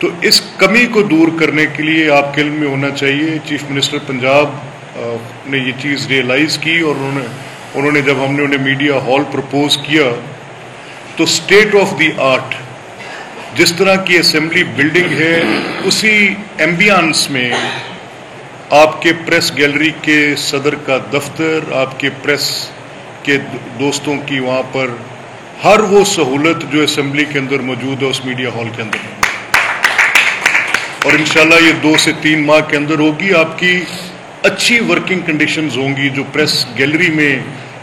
تو اس کمی کو دور کرنے کے لیے آپ کے علم میں ہونا چاہیے چیف منسٹر پنجاب نے یہ چیز ریئلائز کی، اور انہوں نے جب ہم نے انہیں میڈیا ہال پرپوز کیا تو اسٹیٹ آف دی آرٹ جس طرح کی اسمبلی بلڈنگ ہے اسی ایمبیانس میں آپ کے پریس گیلری کے صدر کا دفتر، آپ کے پریس کے دوستوں کی وہاں پر ہر وہ سہولت جو اسمبلی کے اندر موجود ہے اس میڈیا ہال کے اندر، اور انشاءاللہ یہ 2 سے 3 ماہ کے اندر ہوگی۔ آپ کی اچھی ورکنگ کنڈیشنز ہوں گی، جو پریس گیلری میں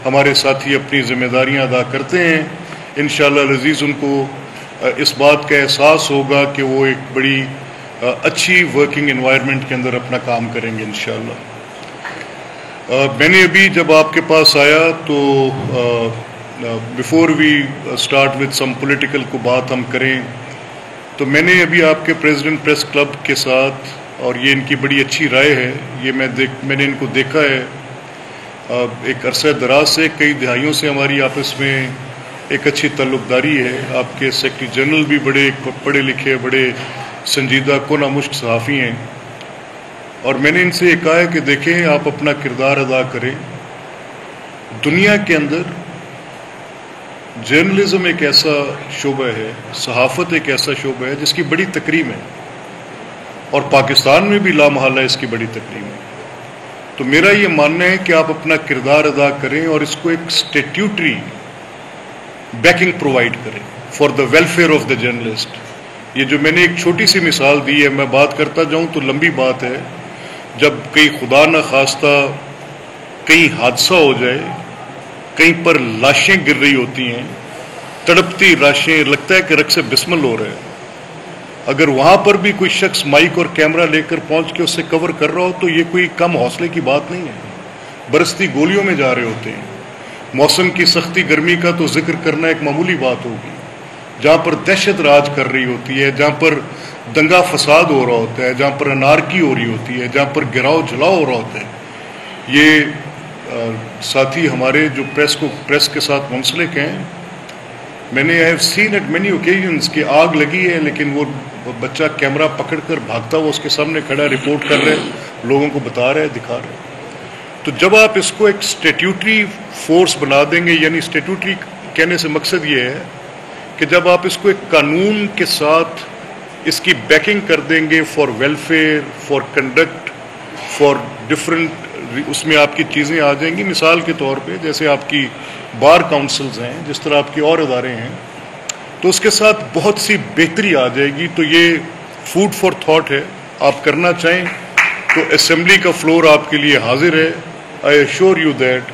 ہمارے ساتھی اپنی ذمہ داریاں ادا کرتے ہیں، انشاءاللہ العزیز ان کو اس بات کا احساس ہوگا کہ وہ ایک بڑی اچھی ورکنگ انوائرمنٹ کے اندر اپنا کام کریں گے انشاءاللہ۔ میں نے ابھی جب آپ کے پاس آیا تو before we start with some political کو بات ہم کریں تو میں نے ابھی آپ کے پریزیڈنٹ پریس کلب کے ساتھ، اور یہ ان کی بڑی اچھی رائے ہے، یہ میں نے ان کو دیکھا ہے ایک عرصہ دراز سے، کئی دہائیوں سے ہماری آپس میں ایک اچھی تعلق داری ہے۔ آپ کے سیکرٹری جنرل بھی بڑے پڑھے لکھے، بڑے سنجیدہ کن مشق صحافی ہیں، اور میں نے ان سے یہ کہا ہے کہ دیکھیں آپ اپنا کردار ادا کریں۔ دنیا کے اندر جرنلزم ایک ایسا شعبہ ہے، صحافت ایک ایسا شعبہ ہے جس کی بڑی تکریم ہے، اور پاکستان میں بھی لامحالہ اس کی بڑی تکریم ہے۔ تو میرا یہ ماننا ہے کہ آپ اپنا کردار ادا کریں اور اس کو ایک اسٹیٹیوٹری بیکنگ پرووائڈ کریں for the welfare of the journalist. یہ جو میں نے ایک چھوٹی سی مثال دی ہے، میں بات کرتا جاؤں تو لمبی بات ہے، جب کہیں خدا نہ خواستہ کہیں حادثہ ہو جائے، کہیں پر لاشیں گر رہی ہوتی ہیں، تڑپتی لاشیں، لگتا ہے کہ رقص بسمل ہو رہا ہے، اگر وہاں پر بھی کوئی شخص مائک اور کیمرہ لے کر پہنچ کے اسے کور کر رہا ہو تو یہ کوئی کم حوصلے کی بات نہیں ہے۔ برستی گولیوں میں جا رہے ہوتے ہیں، موسم کی سختی گرمی کا تو ذکر کرنا ایک معمولی بات ہوگی، جہاں پر دہشت راج کر رہی ہوتی ہے، جہاں پر دنگا فساد ہو رہا ہوتا ہے، جہاں پر انارکی ہو رہی ہوتی ہے، جہاں پر گراؤ جلاؤ ہو رہا ہوتا ہے، یہ ساتھی ہمارے جو پریس کے ساتھ منسلک ہیں، میں نے I have seen at many occasions کہ آگ لگی ہے لیکن وہ بچہ کیمرہ پکڑ کر بھاگتا ہوا اس کے سامنے کھڑا، رپورٹ کر رہے، لوگوں کو بتا رہے، دکھا رہے۔ تو جب آپ اس کو ایک اسٹیٹیوٹری فورس بنا دیں گے، یعنی اسٹیٹیوٹری کہنے سے مقصد یہ ہے کہ جب آپ اس کو ایک قانون کے ساتھ اس کی بیکنگ کر دیں گے for welfare, for conduct, for different, اس میں آپ کی چیزیں آ جائیں گی۔ مثال کے طور پہ جیسے آپ کی بار کاؤنسلز ہیں، جس طرح آپ کے اور ادارے ہیں، تو اس کے ساتھ بہت سی بہتری آ جائے گی۔ تو یہ فوڈ فار تھاٹ ہے، آپ کرنا چاہیں تو اسمبلی کا فلور آپ کے لیے حاضر ہے۔ آئی ایشور یو دیٹ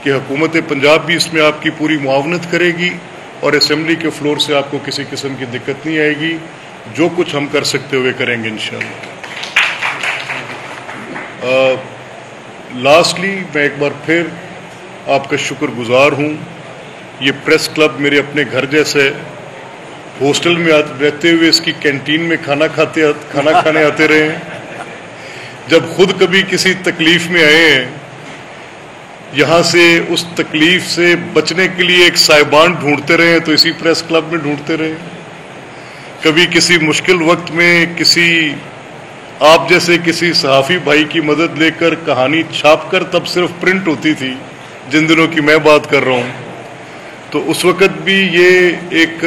کہ حکومت پنجاب بھی اس میں آپ کی پوری معاونت کرے گی، اور اسمبلی کے فلور سے آپ کو کسی قسم کی دقت نہیں آئے گی۔ جو کچھ ہم کر سکتے ہوئے کریں گے انشاءاللہ۔ لاسٹلی میں ایک بار پھر آپ کا شکر گزار ہوں۔ یہ پریس کلب میرے اپنے گھر جیسے، ہاسٹل میں رہتے ہوئے اس کی کینٹین میں کھانا کھانے آتے رہے ہیں، جب خود کبھی کسی تکلیف میں آئے ہیں، یہاں سے اس تکلیف سے بچنے کے لیے ایک سائبان ڈھونڈتے رہے تو اسی پریس کلب میں ڈھونڈتے رہے۔ کبھی کسی مشکل وقت میں کسی آپ جیسے کسی صحافی بھائی کی مدد لے کر کہانی چھاپ کر، تب صرف پرنٹ ہوتی تھی جن دنوں کی میں بات کر رہا ہوں، تو اس وقت بھی یہ ایک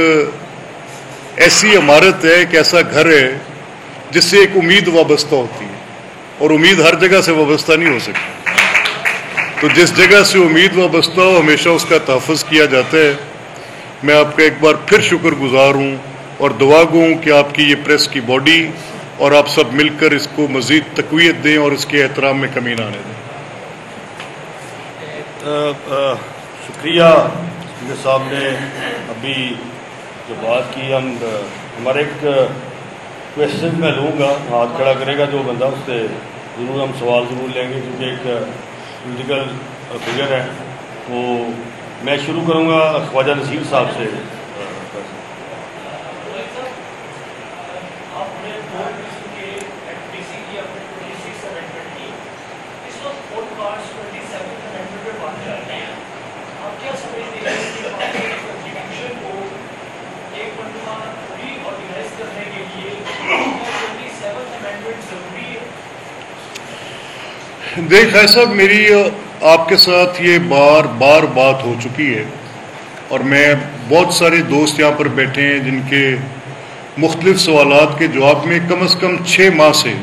ایسی عمارت ہے، ایک ایسا گھر ہے جس سے ایک امید وابستہ ہوتی ہے، اور امید ہر جگہ سے وابستہ نہیں ہو سکتی۔ تو جس جگہ سے امید وابستہ ہو ہمیشہ اس کا تحفظ کیا جاتا ہے۔ میں آپ کا ایک بار پھر شکر گزار ہوں، اور دعا گو ہوں کہ آپ کی یہ پریس کی باڈی اور آپ سب مل کر اس کو مزید تقویت دیں اور اس کے احترام میں کمی نہ آنے دیں۔ شکریہ صاحب نے ابھی جو بات کی۔ ہمارے ایک کویشچن میں لوں گا، ہاتھ کھڑا کرے گا جو بندہ، اس سے ضرور ہم سوال ضرور لیں گے، کیونکہ ایک پولیٹیکل فگر ہے۔ وہ میں شروع کروں گا خواجہ نصیر صاحب سے۔ دیکھ خیر صاحب، میری آپ کے ساتھ یہ بار بار بات ہو چکی ہے، اور میں بہت سارے دوست یہاں پر بیٹھے ہیں جن کے مختلف سوالات کے جواب میں کم از کم 6 ماہ سے،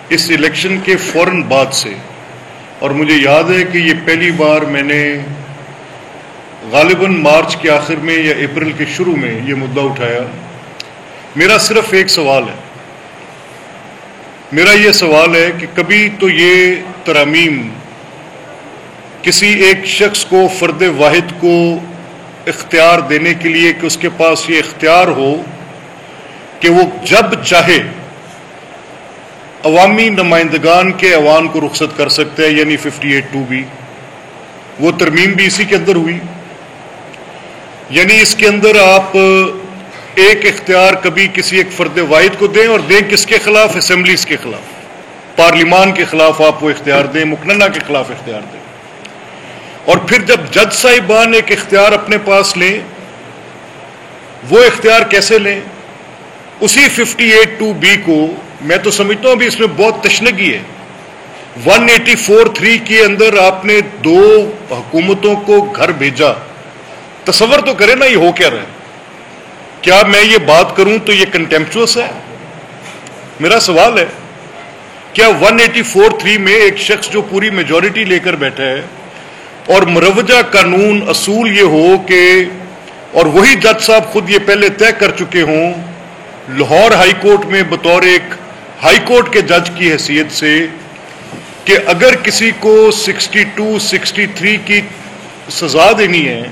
اس الیکشن کے فوراً بعد سے، اور مجھے یاد ہے کہ یہ پہلی بار میں نے غالباً مارچ کے آخر میں یا اپریل کے شروع میں یہ مدعا اٹھایا۔ میرا صرف ایک سوال ہے، میرا یہ سوال ہے کہ کبھی تو یہ ترامیم کسی ایک شخص کو، فرد واحد کو اختیار دینے کے لیے کہ اس کے پاس یہ اختیار ہو کہ وہ جب چاہے عوامی نمائندگان کے ایوان کو رخصت کر سکتا ہے، یعنی 58(2) وہ ترمیم بھی اسی کے اندر ہوئی۔ یعنی اس کے اندر آپ ایک اختیار کبھی کسی ایک فرد واحد کو دیں، اور دیں کس کے خلاف؟ اسمبلیز کے خلاف، پارلیمان کے خلاف آپ وہ اختیار دیں، مقننہ کے خلاف اختیار دیں۔ اور پھر جب جج صاحبان ایک اختیار اپنے پاس لیں، وہ اختیار کیسے لیں؟ اسی 58(2) کو میں تو سمجھتا ہوں ابھی اس میں بہت تشنگی ہے۔ 184(3) کے اندر آپ نے 2 حکومتوں کو گھر بھیجا۔ تصور تو کریں نا، یہ ہو کیا رہا ہے؟ کیا میں یہ بات کروں تو یہ کنٹمپچوس ہے؟ میرا سوال ہے، کیا 184(3) میں ایک شخص جو پوری میجورٹی لے کر بیٹھا ہے، اور مروجہ قانون اصول یہ ہو کہ، اور وہی جج صاحب خود یہ پہلے طے کر چکے ہوں لاہور ہائی کورٹ میں بطور ایک ہائی کورٹ کے جج کی حیثیت سے، کہ اگر کسی کو 62, 63 کی سزا دینی ہے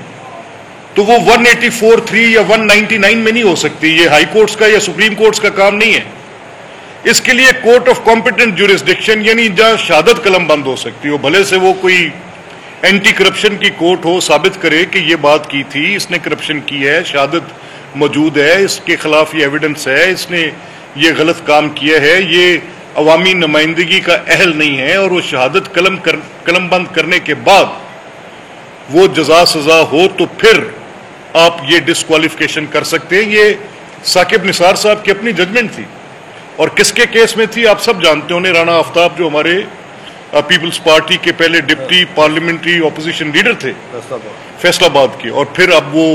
تو وہ 184(3) یا 199 میں نہیں ہو سکتی۔ یہ ہائی کورٹس کا یا سپریم کورٹس کا کام نہیں ہے۔ اس کے لیے کورٹ آف کمپیٹنٹ جورسڈکشن، یعنی جہاں شہادت قلم بند ہو سکتی ہو، بھلے سے وہ کوئی اینٹی کرپشن کی کورٹ ہو، ثابت کرے کہ یہ بات کی تھی، اس نے کرپشن کی ہے، شہادت موجود ہے، اس کے خلاف یہ ایویڈنس ہے، اس نے یہ غلط کام کیا ہے، یہ عوامی نمائندگی کا اہل نہیں ہے، اور وہ شہادت قلم بند کرنے کے بعد وہ جزا سزا ہو تو پھر آپ یہ ڈسکوالیفیکیشن کر سکتے ہیں۔ یہ ثاقب نثار صاحب کی اپنی ججمنٹ تھی، اور کس کے کیس میں تھی آپ سب جانتے ہیں، رانا آفتاب جو ہمارے پیپلز پارٹی کے پہلے ڈپٹی پارلیمنٹری اپوزیشن لیڈر تھے فیصل آباد کے، اور پھر اب وہ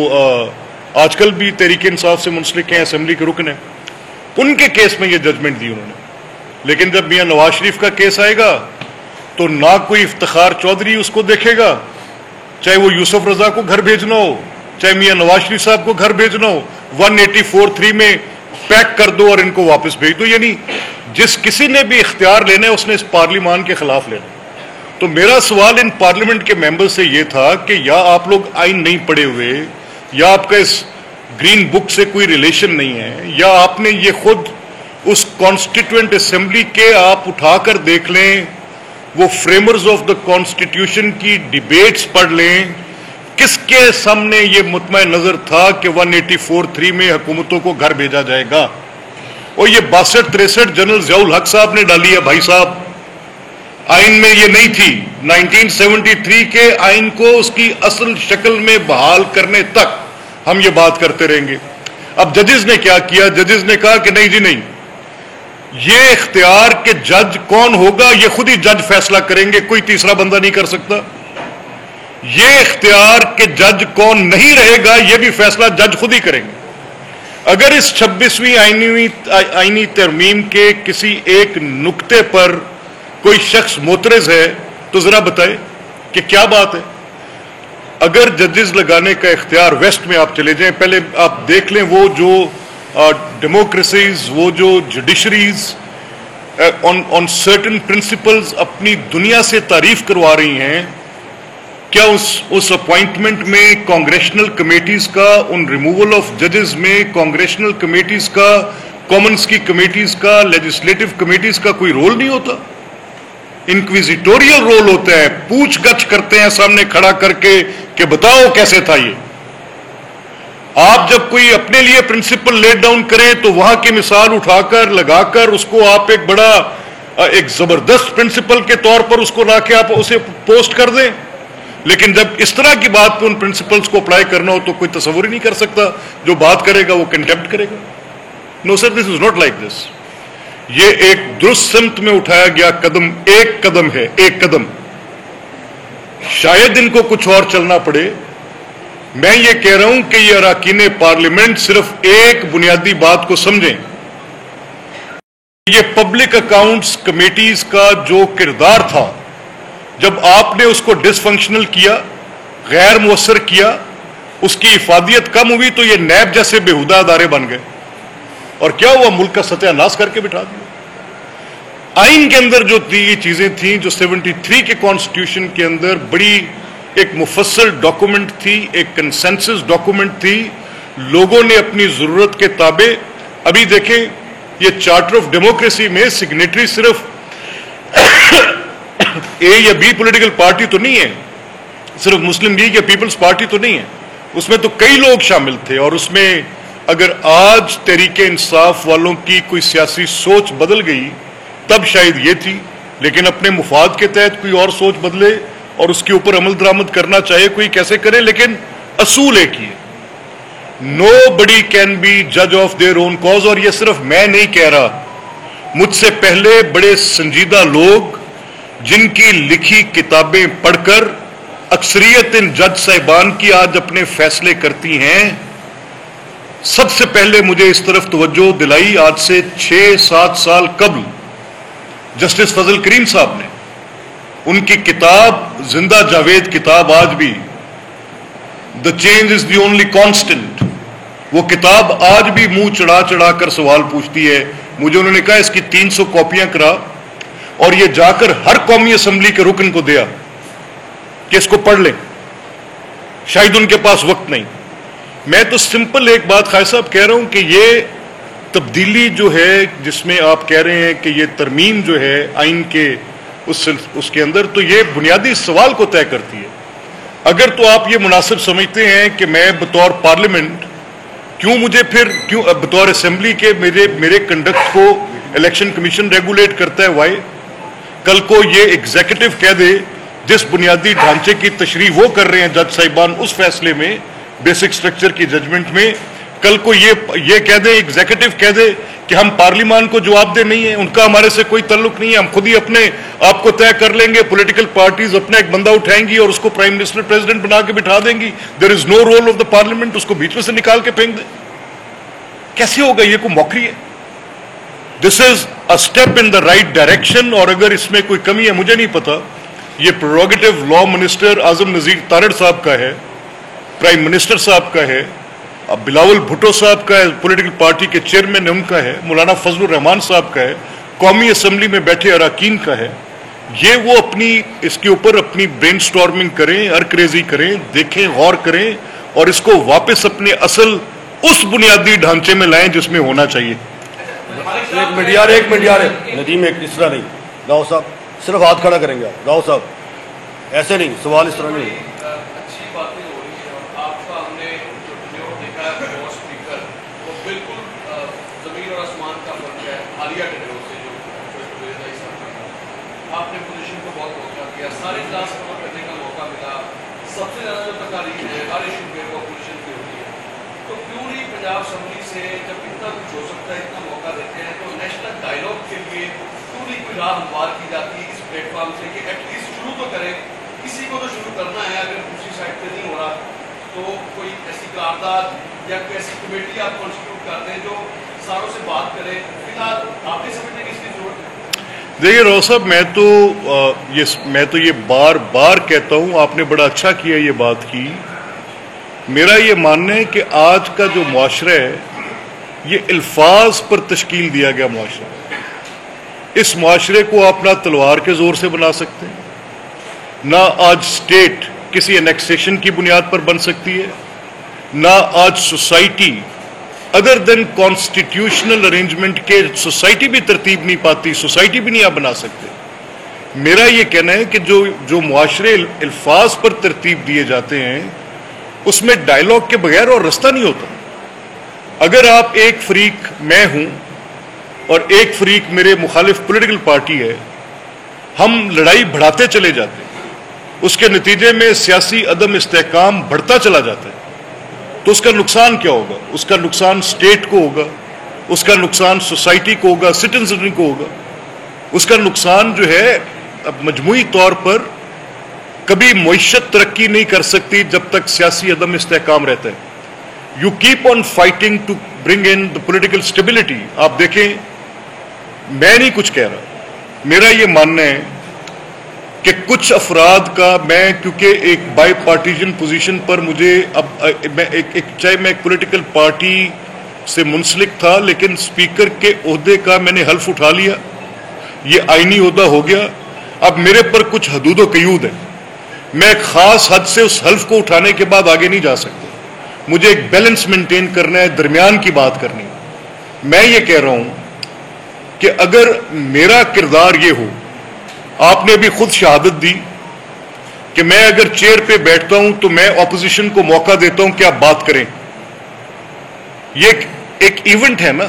آج کل بھی تحریک انصاف سے منسلک ہیں، اسمبلی کے رکن ہیں، ان کے کیس میں یہ ججمنٹ دی انہوں نے۔ لیکن جب میاں نواز شریف کا کیس آئے گا تو نہ کوئی افتخار چودھری اس کو دیکھے گا، چاہے وہ یوسف رضا کو گھر بھیجنا ہو، چاہے میاں نواز شریف صاحب کو گھر بھیجنا ہو، 184(3) میں پیک کر دو اور ان کو واپس بھیج دو۔ یعنی جس کسی نے بھی اختیار لینا ہے اس نے اس پارلیمان کے خلاف لینا۔ تو میرا سوال ان پارلیمنٹ کے ممبر سے یہ تھا کہ یا آپ لوگ آئین نہیں پڑھے ہوئے، یا آپ کا اس گرین بک سے کوئی ریلیشن نہیں ہے، یا آپ نے یہ خود اس کانسٹیٹوئنٹ اسمبلی کے آپ اٹھا کر دیکھ لیں، وہ فریمرز آف دا کانسٹیٹیوشن کی ڈیبیٹس پڑھ لیں، کس کے سامنے یہ مطمع نظر تھا کہ 184(3) میں حکومتوں کو گھر بھیجا جائے گا؟ اور یہ 62-63 جنرل ضیاء الحق صاحب نے ڈالی ہے بھائی صاحب، آئین میں یہ نہیں تھی۔ 1973 کے آئین کو اس کی اصل شکل میں بحال کرنے تک ہم یہ بات کرتے رہیں گے۔ اب ججز نے کیا کیا؟ ججز نے کہا کہ نہیں جی نہیں، یہ اختیار کہ جج کون ہوگا یہ خود ہی جج فیصلہ کریں گے، کوئی تیسرا بندہ نہیں کر سکتا۔ یہ اختیار کہ جج کون نہیں رہے گا یہ بھی فیصلہ جج خود ہی کریں گے۔ اگر اس 26ویں آئینی ترمیم کے کسی ایک نقطے پر کوئی شخص معترض ہے تو ذرا بتائے کہ کیا بات ہے؟ اگر ججز لگانے کا اختیار، ویسٹ میں آپ چلے جائیں، پہلے آپ دیکھ لیں وہ جو ڈیموکریسیز، وہ جو جوڈیشریز آن سرٹن پرنسپلز اپنی دنیا سے تعریف کروا رہی ہیں، کیا اس اپوائنٹمنٹ میں کانگریشنل کمیٹیز کا، ان ریموول آف ججز میں کانگریشنل کمیٹیز کا، کامنز کی کمیٹیز کا، لیجسلیٹو کمیٹیز کا کوئی رول نہیں ہوتا؟ انکویزیٹوریل رول ہوتا ہے، پوچھ گچھ کرتے ہیں سامنے کھڑا کر کے کہ بتاؤ کیسے تھا یہ۔ آپ جب کوئی اپنے لیے پرنسپل لیٹ ڈاؤن کریں تو وہاں کی مثال اٹھا کر لگا کر اس کو آپ ایک بڑا ایک زبردست پرنسپل کے طور پر اس کو لا کے آپ اسے پوسٹ کر دیں، لیکن جب اس طرح کی بات پہ ان پرنسپلز کو اپلائی کرنا ہو تو کوئی تصور ہی نہیں کر سکتا، جو بات کرے گا وہ کنٹیمپٹ کرے گا۔ نو سر، دس از ناٹ لائک دس۔ یہ ایک درست سمت میں اٹھایا گیا قدم، ایک قدم ہے، ایک قدم. شاید ان کو کچھ اور چلنا پڑے. میں یہ کہہ رہا ہوں کہ یہ اراکین پارلیمنٹ صرف ایک بنیادی بات کو سمجھیں. یہ پبلک اکاؤنٹس کمیٹیز کا جو کردار تھا، جب آپ نے اس کو ڈس فنکشنل کیا، غیر مؤثر کیا، اس کی افادیت کم ہوئی، تو یہ نیب جیسے بےہودہ ادارے بن گئے. اور کیا ہوا؟ ملک کا ستیہ ناش کر کے بٹھا دیا. آئین کے اندر جو تھی یہ چیزیں تھیں، جو 73 کے کانسٹیٹیوشن کے اندر بڑی ایک مفصل ڈاکومنٹ تھی، ایک کنسنسس ڈاکومنٹ تھی. لوگوں نے اپنی ضرورت کے تابع، ابھی دیکھیں یہ چارٹر آف ڈیموکریسی میں سگنیٹری صرف اے یا بی پولیٹیکل پارٹی تو نہیں ہے، صرف مسلم لیگ یا پیپلز پارٹی تو نہیں ہے، اس میں تو کئی لوگ شامل تھے. اور اس میں اگر آج تحریک انصاف والوں کی کوئی سیاسی سوچ بدل گئی تب شاید یہ تھی، لیکن اپنے مفاد کے تحت کوئی اور سوچ بدلے اور اس کے اوپر عمل درآمد کرنا چاہے کوئی کیسے کرے، لیکن اصول ایک ہی ہے. نو بڈی کین بی جج آف دیئر اون کاز. اور یہ صرف میں نہیں کہہ رہا، مجھ سے پہلے بڑے سنجیدہ لوگ جن کی لکھی کتابیں پڑھ کر اکثریت ان جج صاحبان کی آج اپنے فیصلے کرتی ہیں، سب سے پہلے مجھے اس طرف توجہ دلائی آج سے 6-7 سال قبل جسٹس فضل کریم صاحب نے. ان کی کتاب زندہ جاوید کتاب، آج بھی the change is the only constant, وہ کتاب آج بھی منہ چڑھا چڑھا کر سوال پوچھتی ہے. مجھے انہوں نے کہا اس کی 300 کاپیاں کرا اور یہ جا کر ہر قومی اسمبلی کے رکن کو دیا کہ اس کو پڑھ لیں. شاید ان کے پاس وقت نہیں. میں تو سمپل ایک بات خالد صاحب کہہ رہا ہوں کہ یہ تبدیلی جو ہے جس میں آپ کہہ رہے ہیں کہ یہ ترمیم جو ہے آئین کے اس کے اندر، تو یہ بنیادی سوال کو طے کرتی ہے. اگر تو آپ یہ مناسب سمجھتے ہیں کہ میں بطور پارلیمنٹ کیوں بطور اسمبلی کے میرے کنڈکٹ کو الیکشن کمیشن ریگولیٹ کرتا ہے، وائی؟ کل کو یہ ایگزیکٹو کہہ دے جس بنیادی ڈھانچے کی تشریح وہ کر رہے ہیں جج صاحبان اس فیصلے میں، بیسک سٹرکچر کی ججمنٹ میں، کل کو یہ کہہ دے، ایگزیکٹو کہہ دے کہ ہم پارلیمان کو جواب دہ نہیں ہیں، ان کا ہمارے سے کوئی تعلق نہیں ہے، ہم خود ہی اپنے آپ کو طے کر لیں گے، پولیٹیکل پارٹیز اپنا ایک بندہ اٹھائیں گی اور اس کو پرائم منسٹر پریزیڈنٹ بنا کے بٹھا دیں گی، دیر از نو رول آف دا پارلیمنٹ، اس کو بیچ میں سے نکال کے پھینک دیں. کیسے ہوگا؟ یہ کوئی موکری ہے. This is a step in the right direction. اور اگر اس میں کوئی کمی ہے مجھے نہیں پتا، یہ پریروگیٹو لا منسٹر اعظم نذیر تارڑ صاحب کا ہے، پرائم منسٹر صاحب کا ہے، اب بلاول بھٹو صاحب کا ہے، پولیٹیکل پارٹی کے چیئرمین ان کا ہے، مولانا فضل الرحمان صاحب کا ہے، قومی اسمبلی میں بیٹھے اراکین کا ہے. یہ وہ اس کے اوپر اپنی برین سٹارمنگ کریں، ارکریزی کریں، دیکھیں، غور کریں اور اس کو واپس اپنے اصل اس بنیادی ڈھانچے میں لائیں جس میں ہونا چاہیے. ایک منٹ یار ندیم، ایک اس طرح نہیں، راؤ صاحب صرف ہاتھ کھڑا کریں گے. راؤ صاحب ایسے نہیں، سوال اس طرح نہیں. اچھی باتیں ہو رہی ہیں اور آپ کا ہم نے جو دیکھا ہے وہ اسپیکر وہ بالکل زمین اور آسمان کا فرق ہے حالیہ ٹرینوں سے جو آپ نے پوزیشن کو بہت موقع دیا، سارے اجلاس کور کرنے کا موقع ملا. سب سے زیادہ جو تقاریر ہے ہر ایشو پہ وہ اپوزیشن کی ہوتی ہے، تو کیوں نہیں پنجاب اسمبلی سے جب اتنا کچھ ہو سکتا ہے، اتنا موقع دیتے ہیں، تو نیشنل ڈائلاگ کے لیے کیوں نہیں کوئی راہ ہموار کی جاتی اس پلیٹ فارم سے کہ ایٹ لیسٹ شروع تو کریں، کسی کو تو شروع کرنا ہے. اگر دوسری سائڈ پہ نہیں ہو رہا تو کوئی ایسی قرارداد یا کوئی ایسی کمیٹی آپ کانسٹیٹیوٹ کر دیں جو ساروں سے بات کرے. فی الحال آپ نہیں سمجھتے کہ اس کی ضرورت ہے؟ دیکھیے راؤ صاحب، میں تو یہ بار بار کہتا ہوں، آپ نے بڑا اچھا کیا یہ بات کی. میرا یہ ماننا ہے کہ آج کا جو معاشرہ ہے یہ الفاظ پر تشکیل دیا گیا معاشرہ. اس معاشرے کو آپ نہ تلوار کے زور سے بنا سکتے ہیں، نہ آج سٹیٹ کسی انیکسیشن کی بنیاد پر بن سکتی ہے، نہ آج سوسائٹی ادر دین کانسٹیٹیوشنل ارینجمنٹ کے سوسائٹی بھی ترتیب نہیں پاتی، سوسائٹی بھی نہیں آپ بنا سکتے. میرا یہ کہنا ہے کہ جو معاشرے الفاظ پر ترتیب دیے جاتے ہیں اس میں ڈائلاگ کے بغیر اور رستہ نہیں ہوتا. اگر آپ ایک فریق میں ہوں اور ایک فریق میرے مخالف پولیٹیکل پارٹی ہے، ہم لڑائی بڑھاتے چلے جاتے ہیں، اس کے نتیجے میں سیاسی عدم استحکام بڑھتا چلا جاتا ہے، تو اس کا نقصان کیا ہوگا؟ اس کا نقصان سٹیٹ کو ہوگا، اس کا نقصان سوسائٹی کو ہوگا, سٹیزن کو ہوگا. اس کا نقصان جو ہے اب مجموعی طور پر کبھی معیشت ترقی نہیں کر سکتی جب تک سیاسی عدم استحکام رہتا ہے. You keep on fighting to bring in the political stability. آپ دیکھیں, میں نہیں کچھ کہہ رہا, میرا یہ ماننا ہے کہ کچھ افراد کا, میں کیونکہ ایک بائی پارٹیشن پوزیشن پر مجھے اب چاہے میں ایک پولیٹیکل پارٹی سے منسلک تھا, لیکن اسپیکر کے عہدے کا میں نے حلف اٹھا لیا, یہ آئینی عہدہ ہو گیا. اب میرے پر کچھ حدود و قیود ہے, میں ایک خاص حد سے اس حلف کو اٹھانے کے بعد آگے نہیں جا سکتا. مجھے ایک بیلنس مینٹین کرنا ہے, درمیان کی بات کرنی ہے. میں یہ کہہ رہا ہوں کہ اگر میرا کردار یہ ہو, آپ نے بھی خود شہادت دی کہ میں اگر چیئر پہ بیٹھتا ہوں تو میں اپوزیشن کو موقع دیتا ہوں کہ آپ بات کریں. یہ ایک ایونٹ ہے نا,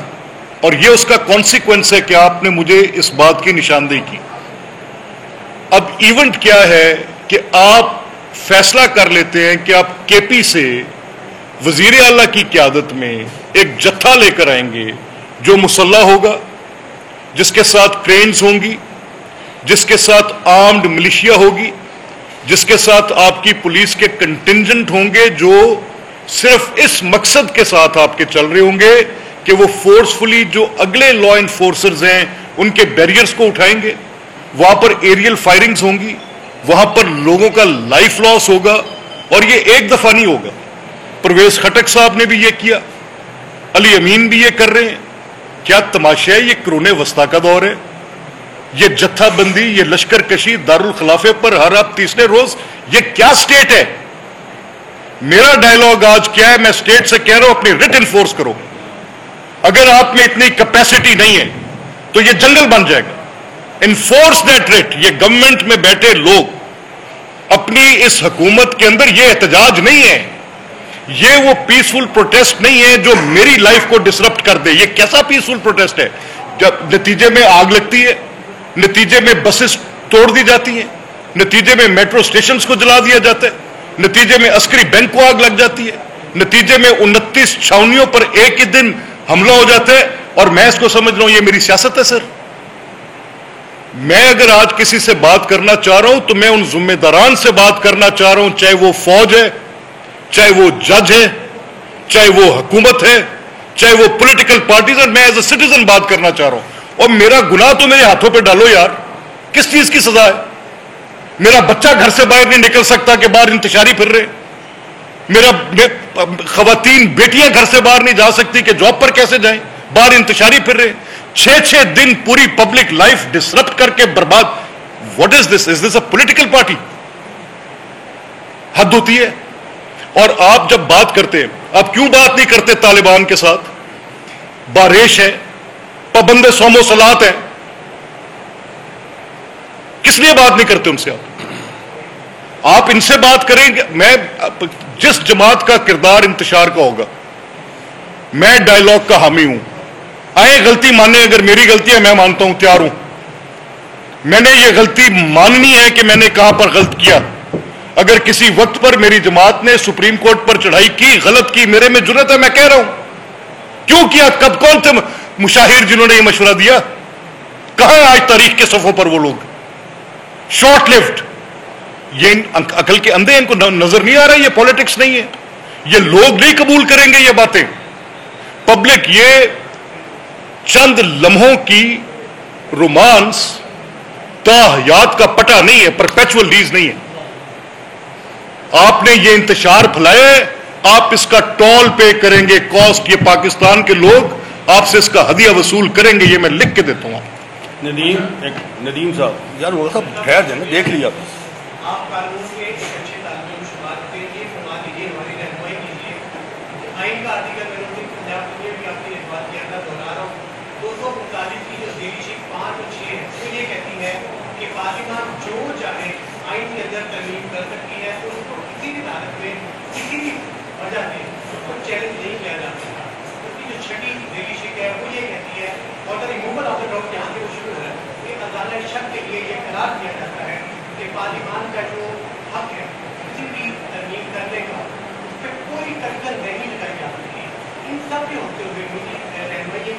اور یہ اس کا کانسیکوینس ہے کہ آپ نے مجھے اس بات کی نشاندہی کی. اب ایونٹ کیا ہے کہ آپ فیصلہ کر لیتے ہیں کہ آپ کے پی سے وزیر اعلیٰ کی قیادت میں ایک جتھا لے کر آئیں گے جو مسلح ہوگا, جس کے ساتھ کرینز ہوں گی, جس کے ساتھ آرمڈ ملیشیا ہوگی, جس کے ساتھ آپ کی پولیس کے کنٹنجنٹ ہوں گے جو صرف اس مقصد کے ساتھ آپ کے چل رہے ہوں گے کہ وہ فورسفلی جو اگلے لا انفورسرز ہیں ان کے بیریئرز کو اٹھائیں گے. وہاں پر ایریل فائرنگز ہوں گی, وہاں پر لوگوں کا لائف لاس ہوگا, اور یہ ایک دفعہ نہیں ہوگا. پرویز خٹک صاحب نے بھی یہ کیا, علی امین بھی یہ کر رہے ہیں. کیا تماشا ہے, یہ قرون وسطیٰ کا دور ہے. یہ جتھا بندی, یہ لشکر کشی دارالخلافے پر ہر آپ تیسرے روز, یہ کیا سٹیٹ ہے؟ میرا ڈائلاگ آج کیا ہے, میں سٹیٹ سے کہہ رہا ہوں اپنی رٹ انفورس کرو. اگر آپ میں اتنی کیپیسٹی نہیں ہے تو یہ جنگل بن جائے گا. انفورس دیٹ رٹ. یہ گورنمنٹ میں بیٹھے لوگ اپنی اس حکومت کے اندر, یہ احتجاج نہیں ہے, یہ وہ پیسفل پروٹیسٹ نہیں ہے جو میری لائف کو ڈسرپٹ کر دے. یہ کیسا پیسفل پروٹیسٹ ہے جب نتیجے میں آگ لگتی ہے, نتیجے میں بسز توڑ دی جاتی ہیں, نتیجے میں میٹرو اسٹیشنز کو جلا دیا جاتا ہے, نتیجے میں عسکری بینک کو آگ لگ جاتی ہے, نتیجے میں 29 چھاونیوں پر ایک ہی دن حملہ ہو جاتا ہے. اور میں اس کو سمجھ رہا ہوں یہ میری سیاست ہے. سر, میں اگر آج کسی سے بات کرنا چاہ رہا ہوں تو میں ان ذمہ داران سے بات کرنا چاہ رہا ہوں, چاہے وہ فوج ہے, چاہے وہ جج ہے, چاہے وہ حکومت ہے, چاہے وہ پولیٹیکل پارٹیز ہے. میں ایز اے سٹیزن بات کرنا چاہ رہا ہوں. اور میرا گناہ تو میرے ہاتھوں پہ ڈالو یار, کس چیز کی سزا ہے؟ میرا بچہ گھر سے باہر نہیں نکل سکتا کہ باہر انتشاری پھر رہے. خواتین بیٹیاں گھر سے باہر نہیں جا سکتی کہ جاب پر کیسے جائیں, باہر انتشاری پھر رہے. 6 دن پوری پبلک لائف ڈسرپٹ کر کے برباد. What is this? Is this a political party? حد ہوتی ہے. اور آپ جب بات کرتے, آپ کیوں بات نہیں کرتے طالبان کے ساتھ؟ بارش ہے, پابند صوم و صلات ہیں, کس لیے بات نہیں کرتے ان سے؟ آپ ان سے بات کریں گے. میں جس جماعت کا کردار انتشار کا ہوگا, میں ڈائلاگ کا حامی ہوں. آئے غلطی مانیں, اگر میری غلطی ہے میں مانتا ہوں, تیار ہوں. میں نے یہ غلطی ماننی ہے کہ میں نے کہاں پر غلط کیا. اگر کسی وقت پر میری جماعت نے سپریم کورٹ پر چڑھائی کی, غلط کی, میرے میں جرأت ہے, میں کہہ رہا ہوں. کیوں کیا؟ کب؟ کون تھے مشاہیر جنہوں نے یہ مشورہ دیا؟ کہاں آج تاریخ کے صفحوں پر وہ لوگ؟ Short lift. یہ عقل کے اندھے, ان کو نظر نہیں آ رہا یہ پالیٹکس نہیں ہے. یہ لوگ نہیں قبول کریں گے یہ باتیں. پبلک یہ چند لمحوں کی رومانس تا حیات کا پٹا نہیں ہے, پرپیچول لیز نہیں ہے. آپ نے یہ انتشار پھیلایا ہے, آپ اس کا ٹول پے کریں گے, کاسٹ. یہ پاکستان کے لوگ آپ سے اس کا ہدیہ وصول کریں گے, یہ میں لکھ کے دیتا ہوں. ندیم صاحب, یار وہ سب ٹھہر جائیں, دیکھ لیا. آپ قانون کے ایک اچھے طالب علم شمار کے یہ فرما دیجیے, ہماری رہنمائی کیجیے. آئین کا آرٹیکل میں نے پنجاب کے لیے بھی آپ کی بات کے اندر دہرا رہا ہوں. 239 کی جو ذیلی شک 5 اور 6 ہے وہ یہ کہتی ہے کہ پارلیمان جو چاہے آئین کے اندر ترمیم کر سکتی ہے, تو اس کو کسی بھی حالت میں کسی بھی وجہ سے اس کو چیلنج نہیں کیا جا سکتا. اس کی جو 6 ذیلی شک ہے وہ یہ کہتی ہے, اور ریموول آف دا ڈاکٹر یہاں سے وہ شروع ہو رہا ہے کہ ازالہ شک کے لیے یہ قرار دیا جاتا ہے کہ پارلیمان کا جو حق ہے کسی بھی ترمیم کرنے کا, اس پہ کوئی ٹکر نہیں لگائی جا سکتی. ان سب کے ہوتے ہوئے مجھے رہنمائی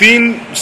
3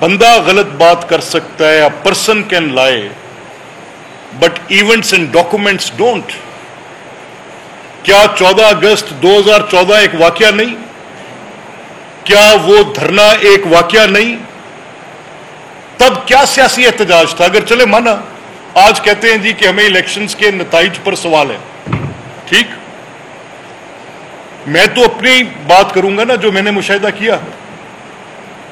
بندہ غلط بات کر سکتا ہے, a person can lie, but events and documents don't. کیا 14 اگست 2014 ایک واقعہ نہیں؟ کیا وہ دھرنا ایک واقعہ نہیں؟ تب کیا سیاسی احتجاج تھا؟ اگر چلے مانا آج کہتے ہیں جی کہ ہمیں الیکشنز کے نتائج پر سوال ہے, ٹھیک, میں تو اپنی بات کروں گا نا جو میں نے مشاہدہ کیا.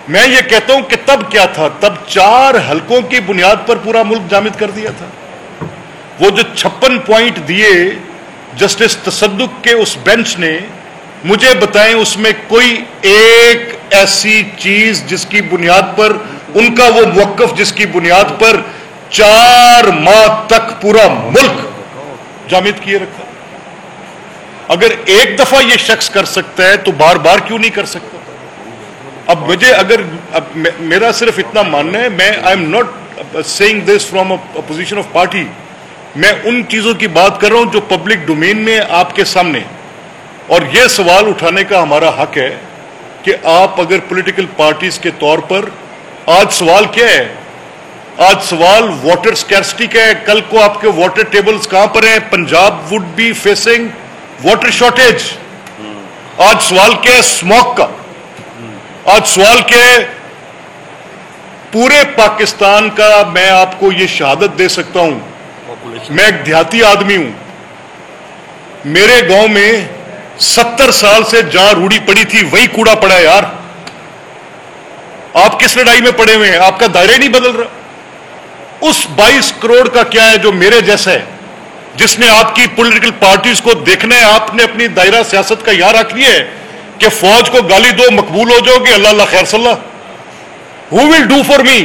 میں یہ کہتا ہوں کہ تب کیا تھا, تب 4 حلقوں کی بنیاد پر پورا ملک جامد کر دیا تھا. وہ جو 56 پوائنٹ دیے جسٹس تصدق کے اس بینچ نے, مجھے بتائیں اس میں کوئی ایک ایسی چیز جس کی بنیاد پر ان کا وہ موقف, جس کی بنیاد پر 4 ماہ تک پورا ملک جامد کیے رکھا. اگر ایک دفعہ یہ شخص کر سکتا ہے تو بار بار کیوں نہیں کر سکتا؟ اب مجھے اگر میرا صرف اتنا ماننا ہے, میں I am not seeing this from a position of party, میں ان چیزوں کی بات کر رہا ہوں جو پبلک ڈومین میں آپ کے سامنے, اور یہ سوال اٹھانے کا ہمارا حق ہے کہ آپ اگر پولیٹیکل پارٹیز کے طور پر, آج سوال کیا ہے؟ آج سوال واٹر سکیرسٹی کا ہے. کل کو آپ کے واٹر ٹیبلز کہاں پر ہیں؟ Punjab would be facing water shortage. آج سوال کیا ہے؟ اسموک کا. آج سوال کیا ہے؟ پورے پاکستان کا میں آپ کو یہ شہادت دے سکتا ہوں, میں ایک دیہاتی آدمی ہوں, میرے گاؤں میں 70 سال سے جہاں روڑی پڑی تھی وہی کوڑا پڑا ہے یار. آپ کس لڑائی میں پڑے ہوئے ہیں؟ آپ کا دائرہ ہی نہیں بدل رہا. اس 22 کروڑ کا کیا ہے جو میرے جیسا ہے, جس نے آپ کی پولیٹیکل پارٹیز کو دیکھنا ہے, آپ نے اپنی دائرہ سیاست کا یہاں رکھ لیا ہے کہ فوج کو گالی دو مقبول ہو جاؤ گے, اللہ اللہ خیر صلی اللہ. Who will do for me?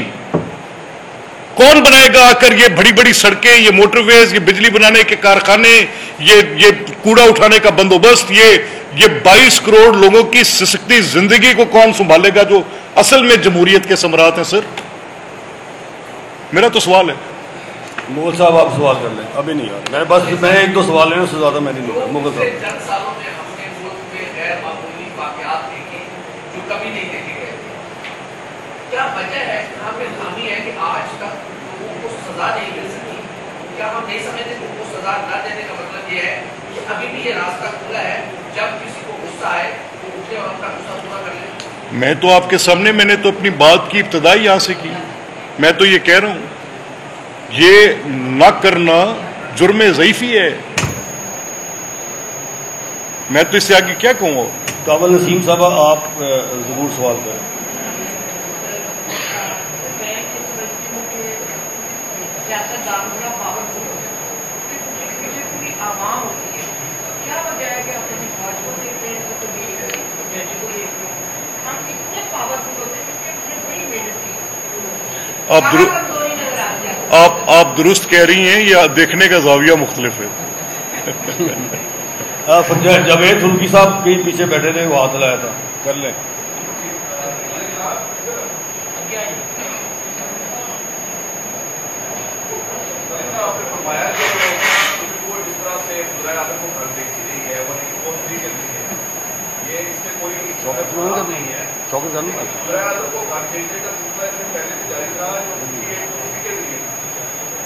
کون بنائے گا آ کر یہ بڑی بڑی سڑکیں, یہ موٹر ویز, یہ بجلی بنانے کے کارخانے, یہ کوڑا اٹھانے کا بندوبست, یہ 22 کروڑ لوگوں کی سسکتی زندگی کو کون سنبھالے گا جو اصل میں جمہوریت کے ثمرات ہیں؟ سر میرا تو سوال ہے. مغل صاحب آپ سوال کر لیں, ابھی نہیں یار, میں 1-2 سوال ہیں, اس سے زیادہ میں نہیں لوں گا. مغل صاحب, چند سالوں میں ہم نے ملک میں غیر معمولی واقعات دیکھے جو کبھی نہیں دیکھے گئے. کیا وجہ ہے, یہاں پہ خامی ہے کہ آج تک لوگوں کو سزا نہیں مل سکی؟ کیا ہم نہیں سمجھتے کہ ان کو سزا نہ دینے کا مطلب یہ ہے کہ ابھی بھی یہ راستہ کھلا ہے, جب کسی کو غصہ آئے تو اٹھے اور اپنا غصہ پورا کر لیں؟ میں تو آپ کے سامنے, میں نے تو اپنی بات کی ابتدائی یہاں سے کی. میں تو یہ کہہ رہا ہوں یہ نہ کرنا جرم ضعیفی ہے. میں تو اس سے آگے کیا کہوں گا؟ کامل نسیم صاحب آپ ضرور سوال کریں. آپ درست کہہ رہی ہیں, یا دیکھنے کا زاویہ مختلف ہے. جاوید ترکی صاحب کہیں پیچھے بیٹھے تھے, وہ ہاتھ لایا تھا, کر لیں.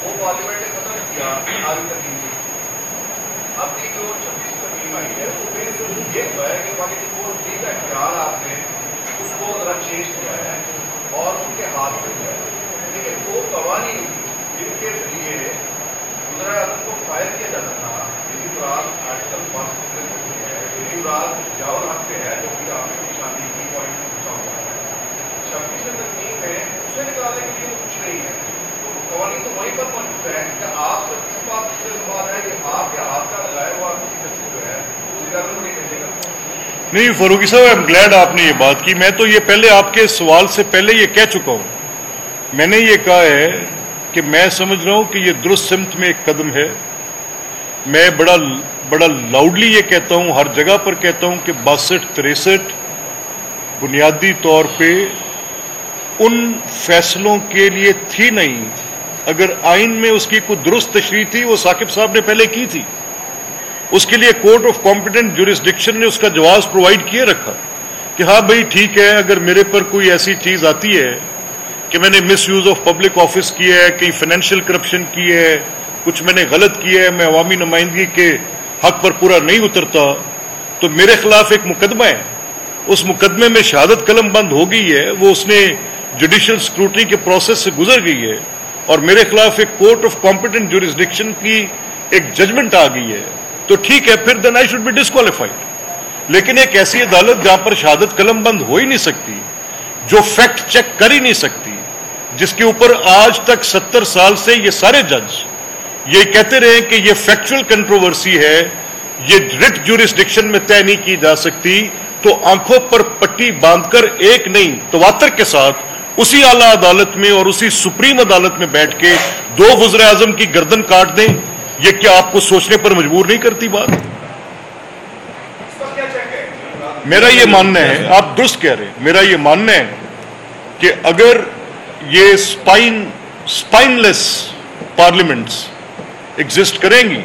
وہ پارلیمنٹ نے ختم کیا آج تک اب کی جو 26 ترمیم آئی ہے وہ میرے سے یہ ہوا ہے کہ باقی جو ٹھیک ہے خیال آپ نے اس کو ذرا چینج کیا ہے اور ان کے ہاتھ میں کیا ہے, لیکن وہ قوانین جن کے ذریعے وزیر اعظم کو فائر کیا جاتا تھا, یہی مراد آرٹیکل 5 سے ہے, یہی مراد جاول حق سے ہے جو کہ آپ نے نشاندہی کی پوائنٹ پوچھا ہوا ہے. 26 ترمیم میں اسے نکالنے کے لیے کچھ نہیں ہے, قوانین تو وہیں پر موجود ہے کہ آپ سے کس بات سے سوال ہے کہ آپ کے ہاتھ کا لگائے ہوا کسی جسٹس جو ہے وہ نہیں کہے گا. نہیں فاروقی صاحب, آئی ایم گلیڈ آپ نے یہ بات کی. میں تو یہ پہلے آپ کے سوال سے پہلے یہ کہہ چکا ہوں. میں نے یہ کہا ہے کہ میں سمجھ رہا ہوں کہ یہ درست سمت میں ایک قدم ہے. میں بڑا لاؤڈلی یہ کہتا ہوں, ہر جگہ پر کہتا ہوں کہ 62-63 بنیادی طور پہ ان فیصلوں کے لیے تھی نہیں. اگر آئین میں اس کی کوئی درست تشریح تھی وہ ثاقب صاحب نے پہلے کی تھی. اس کے لیے کورٹ آف کمپیٹنٹ جورسڈکشن نے اس کا جواز پرووائڈ کیے رکھا کہ ہاں بھائی ٹھیک ہے, اگر میرے پر کوئی ایسی چیز آتی ہے کہ میں نے مس یوز آف پبلک آفس کیا ہے, کہیں فائنینشیل کرپشن کی ہے, کچھ میں نے غلط کیا ہے, میں عوامی نمائندگی کے حق پر پورا نہیں اترتا, تو میرے خلاف ایک مقدمہ ہے. اس مقدمے میں شہادت قلم بند ہو گئی ہے, وہ اس نے جوڈیشل سکروٹنی کے پروسیس سے گزر گئی ہے, اور میرے خلاف ایک کورٹ آف کمپیٹنٹ جوریسڈکشن کی ایک ججمنٹ آ گئی ہے, تو ٹھیک ہے, پھر دین آئی شوڈ بی ڈسکوالیفائڈ. لیکن ایک ایسی عدالت جہاں پر شہادت قلم بند ہو ہی نہیں سکتی, جو فیکٹ چیک کر ہی نہیں سکتی, جس کے اوپر آج تک 70 سال سے یہ سارے جج یہ کہتے رہے کہ یہ فیکچوئل کنٹروورسی ہے, یہ رٹ جوریسڈکشن میں طے نہیں کی جا سکتی, تو آنکھوں پر پٹی باندھ کر ایک نہیں تواتر کے ساتھ اسی اعلیٰ عدالت میں اور اسی سپریم عدالت میں بیٹھ کے 2 وزراء اعظم کی گردن کاٹ دیں, یہ کیا آپ کو سوچنے پر مجبور نہیں کرتی بات؟ میرا یہ ماننا ہے, آپ درست کہہ رہے ہیں, میرا یہ ماننا ہے کہ اگر یہ سپائن لیس پارلیمنٹس ایگزسٹ کریں گی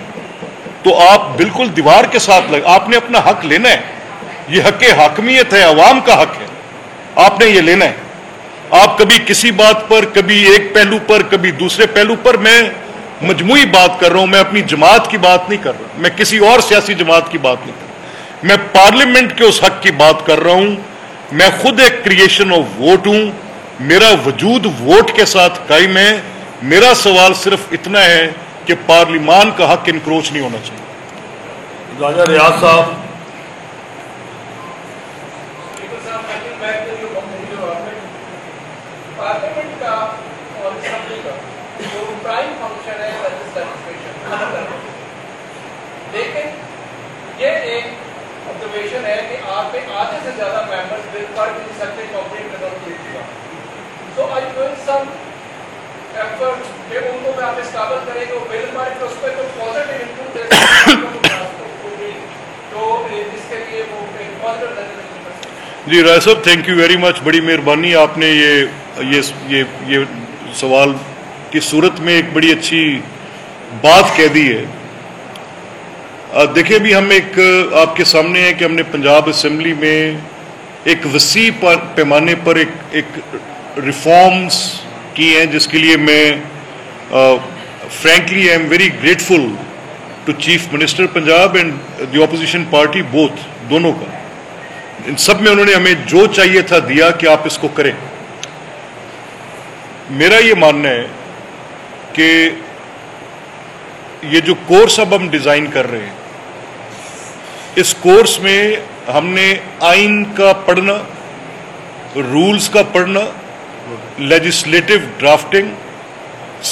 تو آپ بالکل دیوار کے ساتھ آپ نے اپنا حق لینا ہے. یہ حق حاکمیت ہے, عوام کا حق ہے, آپ نے یہ لینا ہے. آپ کبھی کسی بات پر, کبھی ایک پہلو پر, کبھی دوسرے پہلو پر, میں مجموعی بات کر رہا ہوں, میں اپنی جماعت کی بات نہیں کر رہا, میں کسی اور سیاسی جماعت کی بات نہیں کر رہا, میں پارلیمنٹ کے اس حق کی بات کر رہا ہوں. میں خود ایک کریشن آف ووٹ ہوں, میرا وجود ووٹ کے ساتھ قائم ہے. میرا سوال صرف اتنا ہے کہ پارلیمان کا حق انکروچ نہیں ہونا چاہیے. راجہ ریاض صاحب, پارلیمنٹ کا اور اسمبلی کا جو پرائم فنکشن ہے لیجسلیشن, لیکن یہ ایک آبزرویشن ہے کہ آپ کے آدھے سے زیادہ ممبرز بل پڑھ نہیں سکتے کمپلیٹ ریزولوشن کا. سو آئی ڈوئنگ سم ایفرٹ کہ ان کو میں آپ اس قابل کریں کہ وہ بل پڑھ کے اس پہ تو پازیٹیو انپوٹ دے تو اس کے لیے وہ ایک پازیٹیو لیجسلیشن. جی رائے صاحب, تھینک یو ویری مچ, بڑی مہربانی, آپ نے یہ سوال کی صورت میں ایک بڑی اچھی بات کہہ دی ہے. دیکھیں بھی ہم ایک آپ کے سامنے ہے کہ ہم نے پنجاب اسمبلی میں ایک وسیع پیمانے پر ایک ریفارمز کی ہیں, جس کے لیے میں frankly I am very grateful to chief minister Punjab and the opposition party both, دونوں کا. ان سب میں انہوں نے ہمیں جو چاہیے تھا دیا کہ آپ اس کو کریں. میرا یہ ماننا ہے کہ یہ جو کورس اب ہم ڈیزائن کر رہے ہیں, اس کورس میں ہم نے آئین کا پڑھنا, رولز کا پڑھنا, لیجسلیٹو ڈرافٹنگ,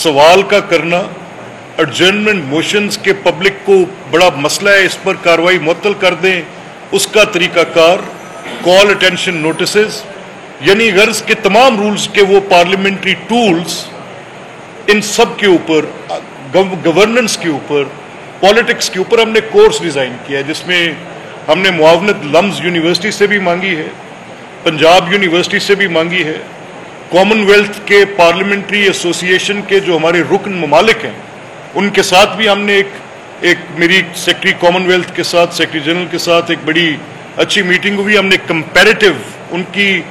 سوال کا کرنا, ایڈجرنمنٹ موشنز کے پبلک کو بڑا مسئلہ ہے, اس پر کارروائی معطل کر دیں, اس کا طریقہ کار, کال اٹینشن نوٹسز, یعنی غرض کے تمام رولز کے وہ پارلیمنٹری ٹولز, ان سب کے اوپر, گورننس کے اوپر, پالیٹکس کے اوپر ہم نے کورس ڈیزائن کیا ہے, جس میں ہم نے معاونت لمز یونیورسٹی سے بھی مانگی ہے, پنجاب یونیورسٹی سے بھی مانگی ہے, کامن ویلتھ کے پارلیمنٹری ایسوسیشن کے جو ہمارے رکن ممالک ہیں ان کے ساتھ بھی ہم نے ایک میری سیکرٹری کامن ویلتھ کے ساتھ, سیکرٹری جنرل کے ساتھ ایک بڑی اچھی میٹنگ ہوئی. ہم نے کمپیریٹیو ان کی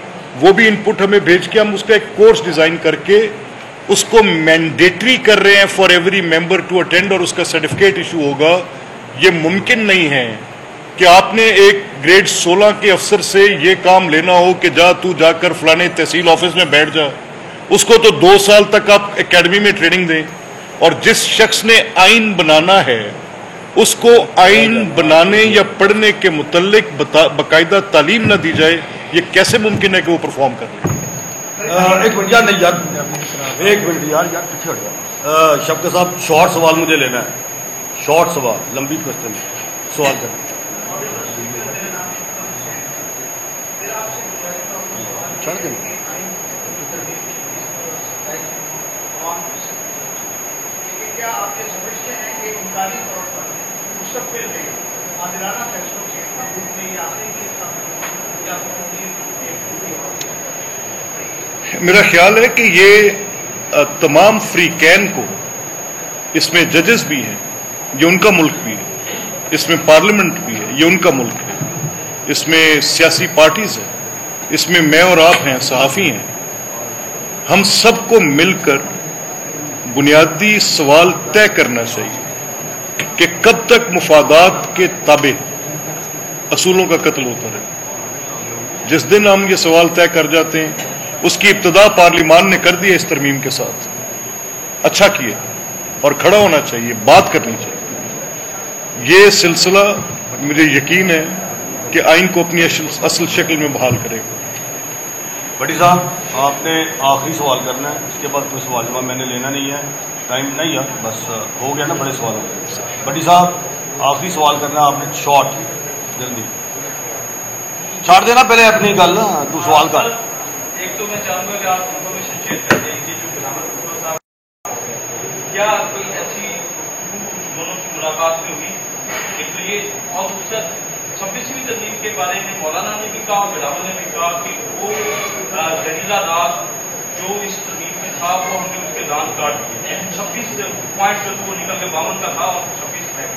وہ بھی انپٹ ہمیں بھیج کے ہم اس کا ایک کورس ڈیزائن کر کے اس کو مینڈیٹری کر رہے ہیں for every member to attend, اور اس کا سرٹیفکیٹ ایشو ہوگا. یہ ممکن نہیں ہے کہ آپ نے ایک گریڈ 16 کے افسر سے یہ کام لینا ہو کہ جا کر فلانے تحصیل آفس میں بیٹھ جا, اس کو تو 2 سال تک آپ اکیڈمی میں ٹریننگ دیں, اور جس شخص نے آئین بنانا ہے اس کو آئین بنانے یا پڑھنے کے متعلق باقاعدہ تعلیم نہ دی جائے, یہ کیسے ممکن ہے کہ وہ پرفارم کر لیں؟ ایک منٹ یار, نہیں یار, ایک منٹ یار پیچھے ہٹ گیا. شفقت صاحب, شارٹ سوال مجھے لینا ہے, شارٹ سوال, لمبی کوشچن سوال کریں. کیا آپ یہ سمجھتے ہیں کہ امکانی طور پر مستقبل میں عادلانہ فیصلوں سے حکومت میں یہ آنے کی میرا خیال ہے کہ یہ تمام فریقین کو, اس میں ججز بھی ہیں, یہ ان کا ملک بھی ہے, اس میں پارلیمنٹ بھی ہے, یہ ان کا ملک ہے, اس میں سیاسی پارٹیز ہیں, اس میں میں اور آپ ہیں, صحافی ہیں, ہم سب کو مل کر بنیادی سوال طے کرنا چاہیے کہ کب تک مفادات کے تابع اصولوں کا قتل ہوتا رہے. جس دن ہم یہ سوال طے کر جاتے ہیں، اس کی ابتدا پارلیمان نے کر دی ہے اس ترمیم کے ساتھ، اچھا کیا، اور کھڑا ہونا چاہیے، بات کرنی چاہیے. یہ سلسلہ مجھے یقین ہے کہ آئین کو اپنی اصل شکل میں بحال کرے گا. بھٹی صاحب آپ نے آخری سوال کرنا ہے، اس کے بعد کوئی سوال جواب میں نے لینا نہیں ہے، ٹائم نہیں ہے، بس ہو گیا نا، بڑے سوال ہو گئے. بھٹی صاحب آخری سوال کرنا ہے آپ نے، شارٹ جلدی چھاڑ دینا پہلے اپنی گل، تو سوال کر. ایک تو میں چاہوں گا کہ آپ انفارمیشن شیئر کر دیں کہ جو بلاول بھٹو صاحب کیا کوئی ایسی دونوں کی ملاقات میں ہوئی، ایک تو یہ، اور دوسرا 26ویں ترمیم کے بارے میں مولانا نے بھی کہا اور بلاول نے بھی کہا کہ وہ زہریلا راز جو اس ترمیم میں تھا وہ ہم نے اس کے دان کاٹ دیے. 26 پوائنٹ جو وہ نکل کے 52 کا تھا اور 26 میں،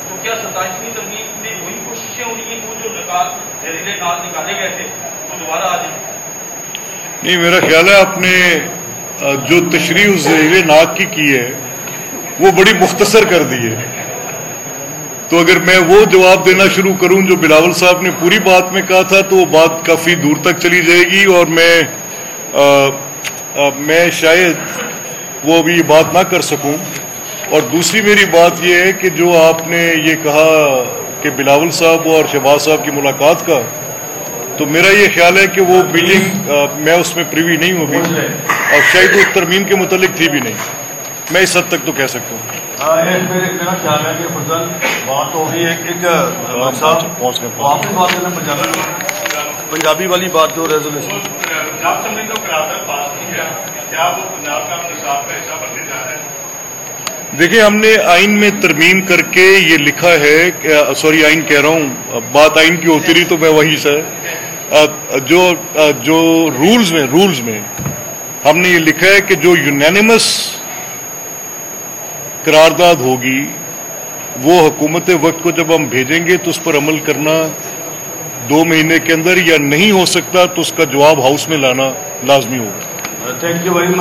تو کیا 27ویں ترمیم میں وہی کوششیں ہونی ہیں وہ جو نکات زہریلے ناز نکالے گئے تھے وہ دوبارہ آ جائیں؟ نہیں، میرا خیال ہے آپ نے جو تشریح اس زہریلے ناگ کی ہے وہ بڑی مختصر کر دی ہے. تو اگر میں وہ جواب دینا شروع کروں جو بلاول صاحب نے پوری بات میں کہا تھا تو وہ بات کافی دور تک چلی جائے گی، اور میں شاید وہ ابھی بات نہ کر سکوں. اور دوسری میری بات یہ ہے کہ جو آپ نے یہ کہا کہ بلاول صاحب اور شہباز صاحب کی ملاقات کا، تو میرا یہ خیال ہے کہ وہ میٹنگ میں اس میں پریوی نہیں ہوگی، اور شاید وہ ترمیم کے متعلق تھی بھی نہیں. میں اس حد تک تو کہہ سکتا ہوں. میرا خیال ہے کہ فضل بات ہوگی ایک واپس بات کرنا پنجابی والی بات جو ریزولوشن پنجاب اسمبلی تو قرارداد پاس کی ہے، کیا وہ پنجاب کا نصاب کا حصہ بننے جا رہا ہے؟ دیکھیں، ہم نے آئین میں ترمیم کر کے یہ لکھا ہے، سوری آئین کہہ رہا ہوں، بات آئین کی ہوتی رہی تو میں وہیں سے جو رولز میں ہم نے یہ لکھا ہے کہ جو یونینیمس قرارداد ہوگی وہ حکومت وقت کو جب ہم بھیجیں گے تو اس پر عمل کرنا 2 مہینے کے اندر، یا نہیں ہو سکتا تو اس کا جواب ہاؤس میں لانا لازمی ہوگا. Thank you very much.